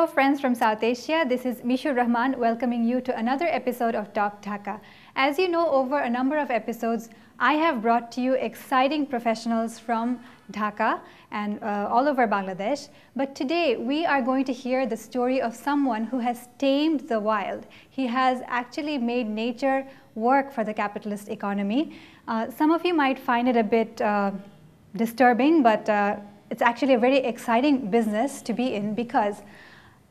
Hello friends from South Asia, this is Mishur Rahman welcoming you to another episode of Talk Dhaka. As you know, over a number of episodes, I have brought to you exciting professionals from Dhaka and all over Bangladesh. But today we are going to hear the story of someone who has tamed the wild. He has actually made nature work for the capitalist economy. Some of you might find it a bit disturbing, but it's actually a very exciting business to be in because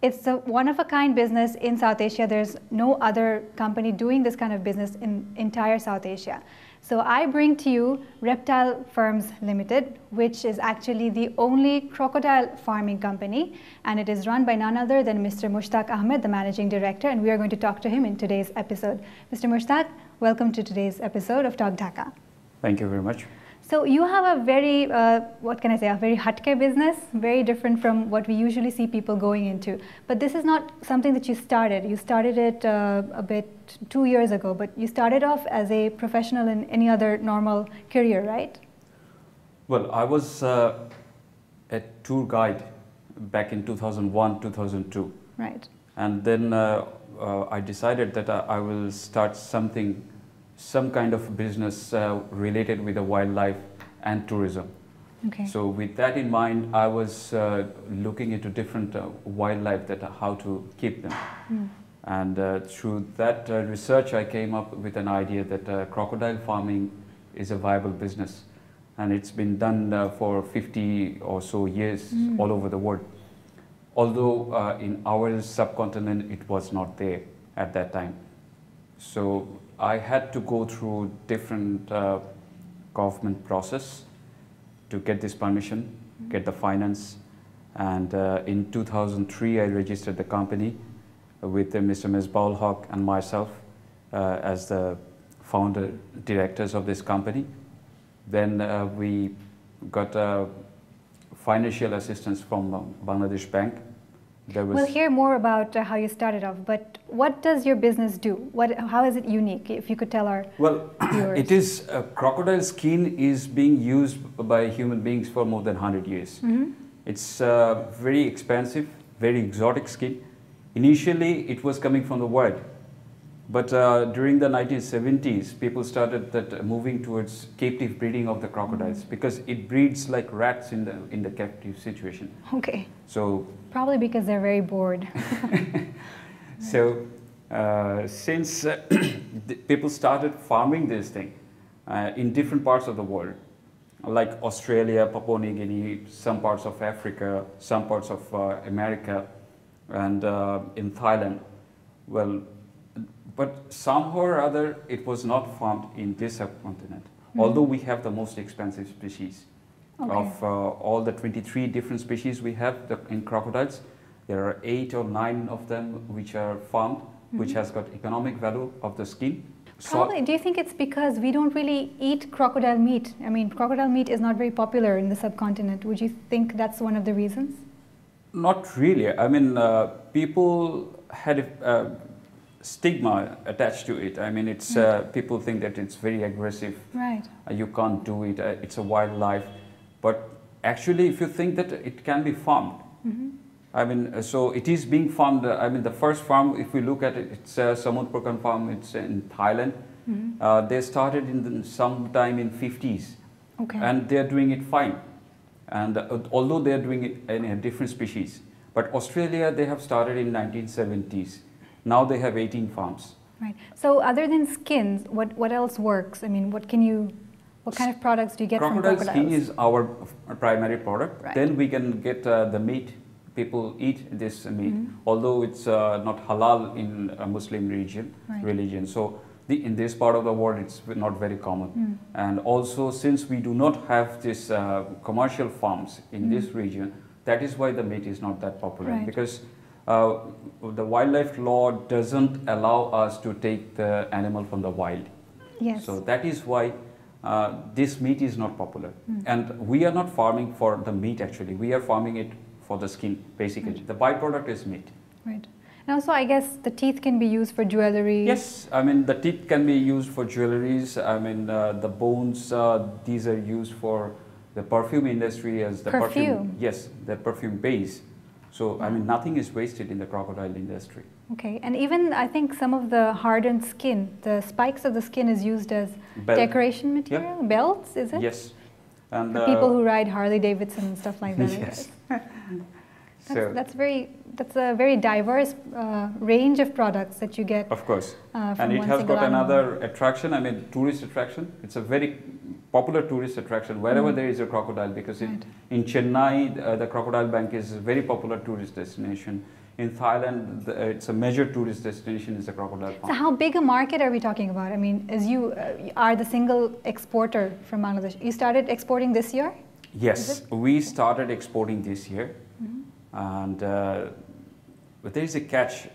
it's a one-of-a-kind business in South Asia. There's no other company doing this kind of business in entire South Asia. So I bring to you Reptile Firms Limited, which is actually the only crocodile farming company, and it is run by none other than Mr. Mushtaq Ahamed, the managing director, and we are going to talk to him in today's episode. Mr. Mushtaq, welcome to today's episode of Talk Dhaka. Thank you very much. So you have a very, what can I say, a very hatke business, very different from what we usually see people going into. But this is not something that you started. You started it a bit 2 years ago, but you started off as a professional in any other normal career, right? Well, I was a tour guide back in 2001, 2002. Right. And then I decided that I will start some kind of business related with the wildlife and tourism. Okay. So with that in mind, I was looking into different wildlife, how to keep them. And through that research, I came up with an idea that crocodile farming is a viable business. And it's been done for 50 or so years all over the world. Although in our subcontinent, it was not there at that time. So I had to go through different government process to get this permission, get the finance. And in 2003, I registered the company with Mr. Misbahul Haq and myself as the founder directors of this company. Then we got financial assistance from Bangladesh Bank. We'll hear more about how you started off, but what does your business do? How is it unique? If you could tell our viewers. It is, crocodile skin is being used by human beings for more than 100 years. It's very expensive, very exotic skin. Initially, it was coming from the wild. But during the 1970s, people started moving towards captive breeding of the crocodiles because it breeds like rats in the captive situation. Okay. So probably because they're very bored. So since people started farming this thing in different parts of the world, like Australia, Papua New Guinea, some parts of Africa, some parts of America, and in Thailand, well. But somehow or other, it was not farmed in this subcontinent, although we have the most expensive species. Okay. Of all the 23 different species we have in crocodiles, there are 8 or 9 of them which are farmed, which has got economic value of the skin. Probably. Do you think it's because we don't really eat crocodile meat? I mean, crocodile meat is not very popular in the subcontinent. Would you think that's one of the reasons? Not really. I mean, people had stigma attached to it. I mean, it's people think that it's very aggressive. Right. You can't do it. It's a wildlife. But actually, if you think that it can be farmed, I mean, so it is being farmed. I mean, the first farm, if we look at it, it's Samut Prakan farm. It's in Thailand. They started in sometime in 50s, and they're doing it fine. And although they're doing it in a different species, but Australia they have started in 1970s. Now they have 18 farms. Right. So other than skins, what else works? I mean, what kind of products do you get from crocodiles? Crocodile skin is our primary product. Right. Then we can get the meat. People eat this meat, although it's not halal in a Muslim religion. So in this part of the world, it's not very common. And also, since we do not have this commercial farms in this region, that is why the meat is not that popular. Right. Because the wildlife law doesn't allow us to take the animal from the wild. Yes. So that is why this meat is not popular. And we are not farming for the meat actually. We are farming it for the skin basically. The byproduct is meat. Right. And also I guess the teeth can be used for jewelry. Yes, I mean the teeth can be used for jewelries. I mean the bones, these are used for the perfume industry as the perfume. Yes, the perfume base. So, I mean, nothing is wasted in the crocodile industry. Okay, and even I think some of the hardened skin, the spikes of the skin is used as decoration material, yep. belts, is it? Yes. And for people who ride Harley Davidson and stuff like that. Yes. That's a very diverse range of products that you get. Of course. From and it has got another attraction, I mean, tourist attraction. It's a very popular tourist attraction wherever there is a crocodile, because in Chennai, the Crocodile Bank is a very popular tourist destination. In Thailand, it's a major tourist destination is the crocodile farm. So how big a market are we talking about? I mean, as you are the single exporter from Bangladesh, you started exporting this year? Yes, we started exporting this year. And but there is a catch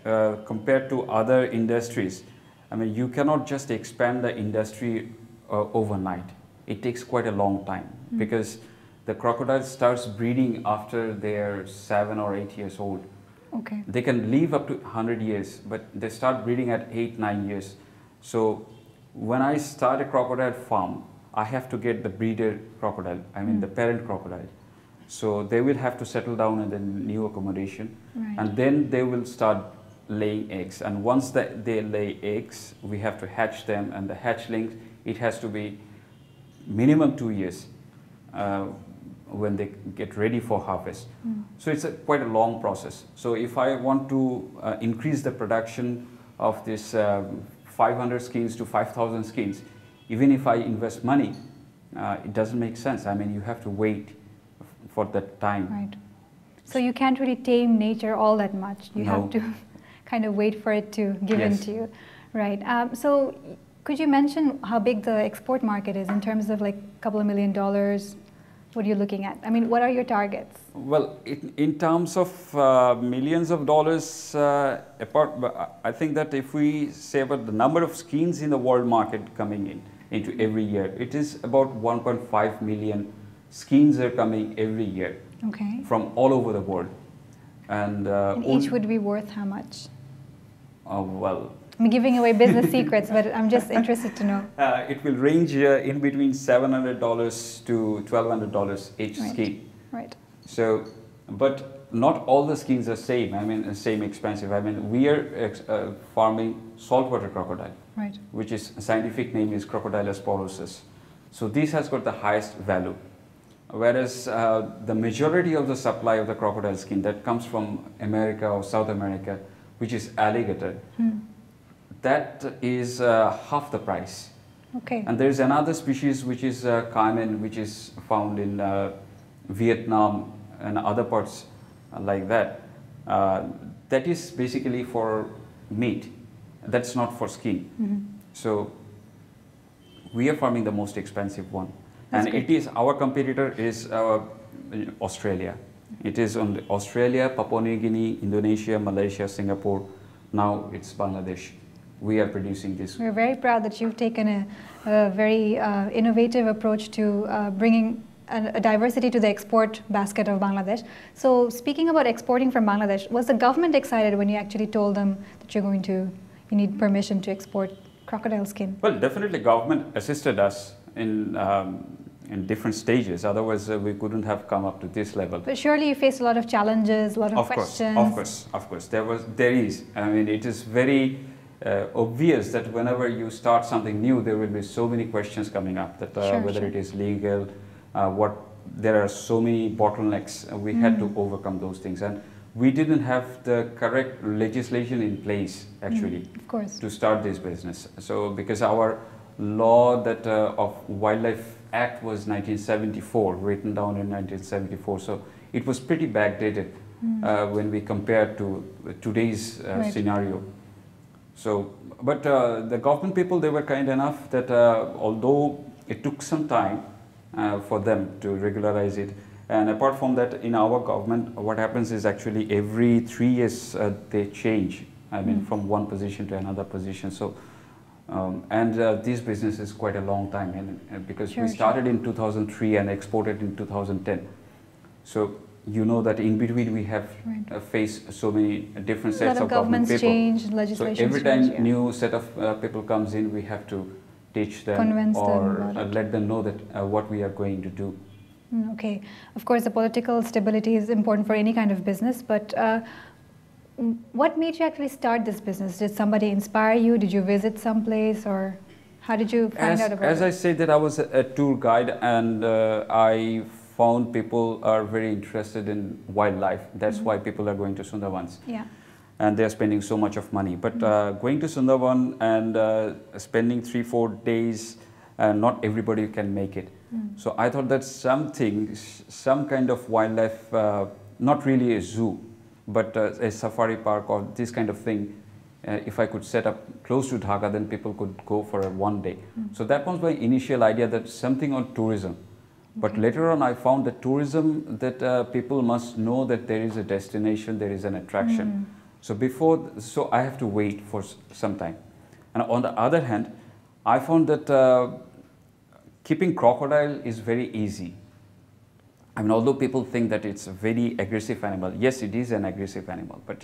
compared to other industries. I mean, you cannot just expand the industry overnight. It takes quite a long time because the crocodile starts breeding after they're 7 or 8 years old. Okay. They can live up to 100 years, but they start breeding at 8, 9 years. So when I start a crocodile farm, I have to get the breeder crocodile, I mean the parent crocodile. So they will have to settle down in the new accommodation, and then they will start laying eggs. And once they lay eggs, we have to hatch them, and the hatchlings, it has to be minimum 2 years when they get ready for harvest. So it's quite a long process. So if I want to increase the production of this 500 skins to 5,000 skins, even if I invest money, it doesn't make sense. I mean, you have to wait for that time. Right. So you can't really tame nature all that much. You have to kind of wait for it to give in to you. Right. So could you mention how big the export market is in terms of like a couple of $1 million? What are you looking at? I mean, what are your targets? Well, in terms of millions of dollars, I think that if we say about the number of skins in the world market coming into every year, it is about 1.5 million skins are coming every year from all over the world. And each would be worth how much? Well, I'm giving away business secrets, but I'm just interested to know. It will range in between $700 to $1,200 each skin. Right. So, but not all the skins are same. I mean, same expensive. I mean, we are farming saltwater crocodile, which is scientific name is Crocodylus porosus. So this has got the highest value. Whereas the majority of the supply of the crocodile skin that comes from America or South America, which is alligator, that is half the price. Okay. And there is another species which is caiman, which is found in Vietnam and other parts like that. That is basically for meat. That's not for skin. So we are farming the most expensive one. And it is, our competitor is Australia. It is on Australia, Papua New Guinea, Indonesia, Malaysia, Singapore. Now it's Bangladesh. We are producing this. We're very proud that you've taken a very innovative approach to bringing a diversity to the export basket of Bangladesh. So speaking about exporting from Bangladesh, was the government excited when you actually told them that you need permission to export crocodile skin? Well, definitely government assisted us in different stages. Otherwise, we couldn't have come up to this level. But surely you faced a lot of challenges, a lot of questions. Of course. There is. I mean, it is very obvious that whenever you start something new, there will be so many questions coming up. That whether it is legal, there are so many bottlenecks. We had to overcome those things, and we didn't have the correct legislation in place actually to start this business. So because our law that of Wildlife Act was 1974, written down in 1974, so it was pretty backdated when we compare to today's scenario. So, but the government people, they were kind enough that although it took some time for them to regularize it, and apart from that, in our government, what happens is actually every 3 years they change. I mean, from one position to another position. So. This business is quite a long time, and because we started in 2003 and exported in 2010. So you know that in between we have faced so many different sets of government people. Change, legislation. So every time new set of people comes in, we have to teach them or let them know that what we are going to do. Okay. Of course, the political stability is important for any kind of business, but what made you actually start this business? Did somebody inspire you? Did you visit someplace, or how did you find out about it? As I said that I was a tour guide, and I found people are very interested in wildlife. That's why people are going to Sundarbans. Yeah. And they're spending so much of money. But going to Sundarban and spending 3-4 days, not everybody can make it. So I thought that some kind of wildlife, not really a zoo, but a safari park or this kind of thing, if I could set up close to Dhaka, then people could go for a 1 day. So that was my initial idea, that something on tourism. But later on I found that tourism, that people must know that there is a destination, there is an attraction. So I have to wait for some time. And on the other hand, I found that keeping crocodile is very easy. I mean, although people think that it's a very aggressive animal, yes, it is an aggressive animal, but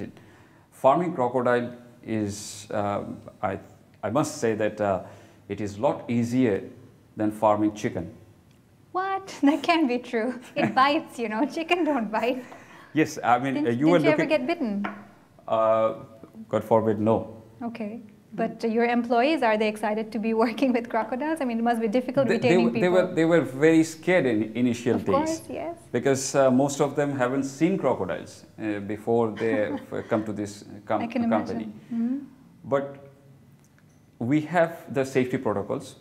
farming crocodile is, I must say that it is a lot easier than farming chicken. What? That can't be true. It bites, you know. Chicken don't bite. Yes, I mean, Did you ever get bitten? God forbid, no. Okay. But your employees, are they excited to be working with crocodiles? I mean, it must be difficult retaining people. They were very scared in initial days. Of course, yes. Because most of them haven't seen crocodiles before they come to this company. I can imagine. But we have the safety protocols.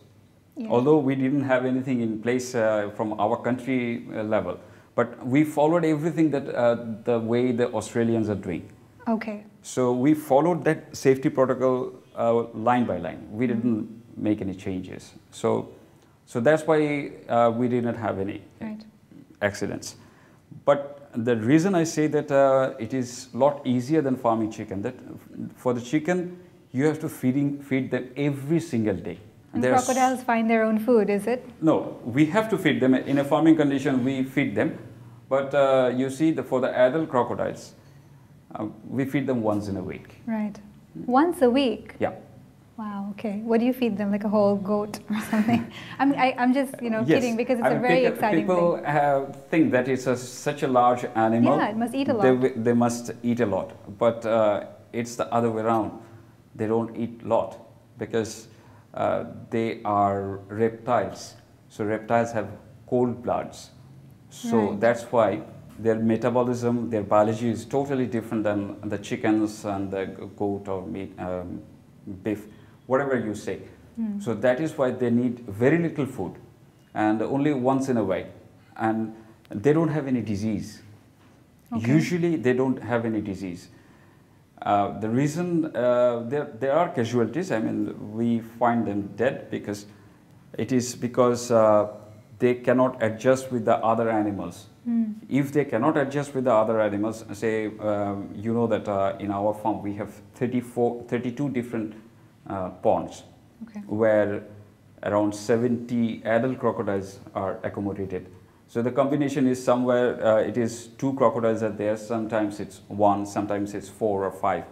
Yeah. Although we didn't have anything in place from our country level, but we followed everything that the way the Australians are doing. Okay. So we followed that safety protocol line by line. We didn't make any changes. So that's why we didn't have any accidents. But the reason I say that it is a lot easier than farming chicken, that for the chicken, you have to feed them every single day. And crocodiles find their own food, is it? No, we have to feed them. In a farming condition, we feed them. But you see, for the adult crocodiles, we feed them once in a week. Right. Once a week? Yeah. Wow, okay. What do you feed them, like a whole goat or something? I'm just, Yes. kidding, because it's a very exciting people thing. People think that it's such a large animal. Yeah, it must eat a lot. They must eat a lot. But it's the other way around. They don't eat a lot because they are reptiles. So reptiles have cold bloods. So that's why their metabolism, their biology is totally different than the chickens and the goat or meat, beef, whatever you say. So that is why they need very little food and only once in a while. And they don't have any disease. Okay. Usually they don't have any disease. The reason there are casualties, I mean, we find them dead because it is because they cannot adjust with the other animals. If they cannot adjust with the other animals, say, you know that in our farm we have 32 different ponds where around 70 adult crocodiles are accommodated. So the combination is somewhere, it is 2 crocodiles are there, sometimes it's 1, sometimes it's 4 or 5.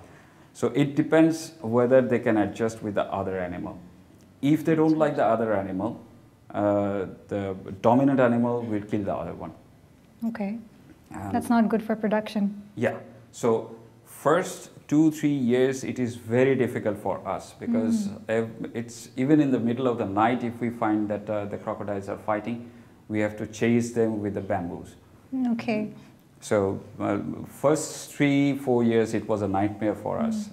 So it depends whether they can adjust with the other animal. If they don't like the other animal, the dominant animal will kill the other one. Okay. That's not good for production. Yeah. So first 2-3 years it is very difficult for us because it's even in the middle of the night, if we find that the crocodiles are fighting, we have to chase them with the bamboos. Okay. So first 3-4 years it was a nightmare for us.